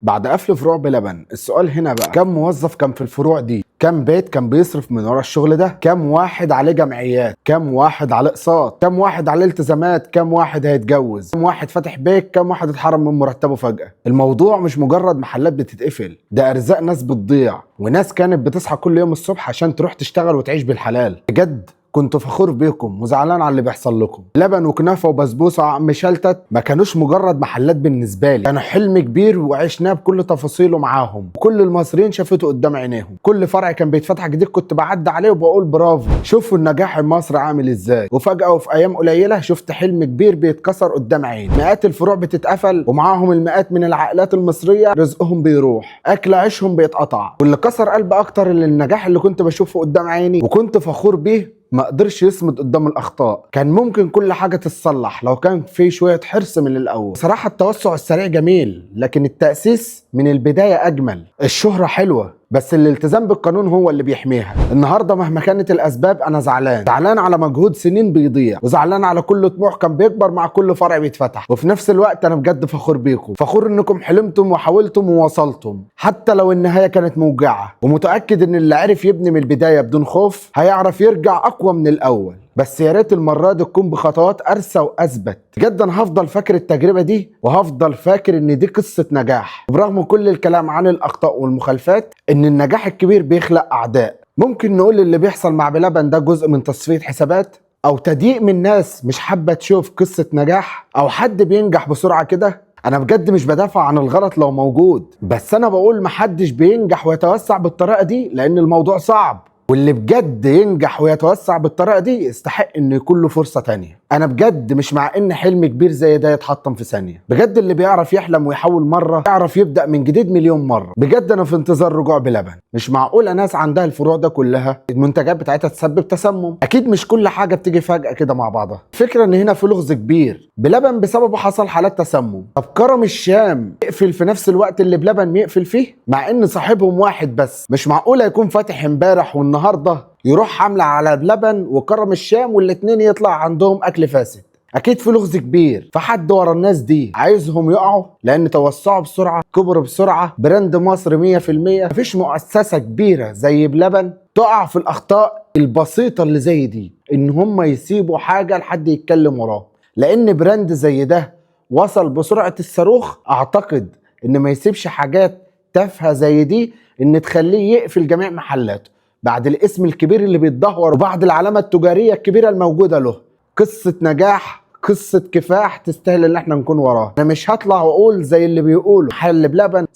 بعد قفل فروع بلبن، السؤال هنا بقى: كم موظف كان في الفروع دي؟ كم بيت كان بيصرف من ورا الشغل ده؟ كم واحد عليه جمعيات؟ كم واحد عليه اقساط؟ كم واحد عليه التزامات؟ كم واحد هيتجوز؟ كم واحد فاتح بيت؟ كم واحد اتحرم من مرتبه فجأة؟ الموضوع مش مجرد محلات بتتقفل، ده ارزاق ناس بتضيع، وناس كانت بتصحى كل يوم الصبح عشان تروح تشتغل وتعيش بالحلال. بجد كنت فخور بيكم وزعلان على اللي بيحصل لكم. لبن وكنافه وبسبوسه وعم شلتت ما كانوش مجرد محلات بالنسبه لي، كانوا حلم كبير وعشناه بكل تفاصيله معاهم، وكل المصريين شافته قدام عينيهم. كل فرع كان بيتفتح جديد كنت بعدي عليه وبقول برافو، شوفوا النجاح المصري عامل ازاي. وفجاه وفي ايام قليله شفت حلم كبير بيتكسر قدام عيني. مئات الفروع بتتقفل ومعاهم المئات من العائلات المصريه رزقهم بيروح، اكل عيشهم بيتقطع. واللي كسر قلبي اكتر اللي النجاح اللي كنت بشوفه قدام عيني وكنت فخور بيه ما قدرش يصمد قدام الاخطاء. كان ممكن كل حاجه تتصلح لو كان في شويه حرص من الاول. بصراحه التوسع السريع جميل، لكن التاسيس من البدايه اجمل. الشهره حلوه بس الالتزام بالقانون هو اللي بيحميها. النهارده مهما كانت الاسباب انا زعلان على مجهود سنين بيضيع، وزعلان على كل طموح كان بيكبر مع كل فرع بيتفتح. وفي نفس الوقت انا بجد فخور بيكم، فخور انكم حلمتم وحاولتم ووصلتم حتى لو النهايه كانت موجعه، ومتاكد ان اللي عرف يبني من البدايه بدون خوف هيعرف يرجع اقوى من الاول. بس يا ريت المره دي تكون بخطوات ارسى واثبت. بجد انا هفضل فاكر التجربه دي، وهفضل فاكر ان دي قصه نجاح. برغم كل الكلام عن الاخطاء والمخالفات، ان النجاح الكبير بيخلق اعداء. ممكن نقول اللي بيحصل مع بلبن ده جزء من تصفيه حسابات، او تضييق من ناس مش حابه تشوف قصه نجاح، او حد بينجح بسرعه كده. انا بجد مش بدافع عن الغلط لو موجود، بس انا بقول محدش بينجح ويتوسع بالطريقه دي لان الموضوع صعب. واللي بجد ينجح ويتوسع بالطريقه دي يستحق ان يكون له فرصه تانية. انا بجد مش مع ان حلم كبير زي ده يتحطم في ثانيه. بجد اللي بيعرف يحلم ويحاول مره يعرف يبدا من جديد مليون مره. بجد انا في انتظار رجوع بلبن. مش معقوله ناس عندها الفروع ده كلها المنتجات بتاعتها تسبب تسمم. اكيد مش كل حاجه بتيجي فجاه كده مع بعضها. الفكره ان هنا في لغز كبير. بلبن بسببه حصل حالات تسمم، طب كرم الشام يقفل في نفس الوقت اللي بلبن يقفل فيه مع ان صاحبهم واحد بس؟ مش معقوله يكون فاتح امبارح والنهارده يروح حمله على بلبن وكرم الشام والاتنين يطلع عندهم اكل فاسد. اكيد في لغز كبير، فحد ورا الناس دي عايزهم يقعوا لان توسعوا بسرعه، كبروا بسرعه، براند مصر 100%. مفيش مؤسسه كبيره زي بلبن تقع في الاخطاء البسيطه اللي زي دي، ان هم يسيبوا حاجه لحد يتكلم وراه. لان براند زي ده وصل بسرعه الصاروخ، اعتقد ان ما يسيبش حاجات تافهه زي دي ان تخليه يقفل جميع محلاته بعد الاسم الكبير اللي بيتدهور وبعد العلامه التجاريه الكبيره الموجوده له. قصه نجاح، قصه كفاح تستاهل ان احنا نكون وراها. انا مش هطلع واقول زي اللي بيقولوا حل بلبن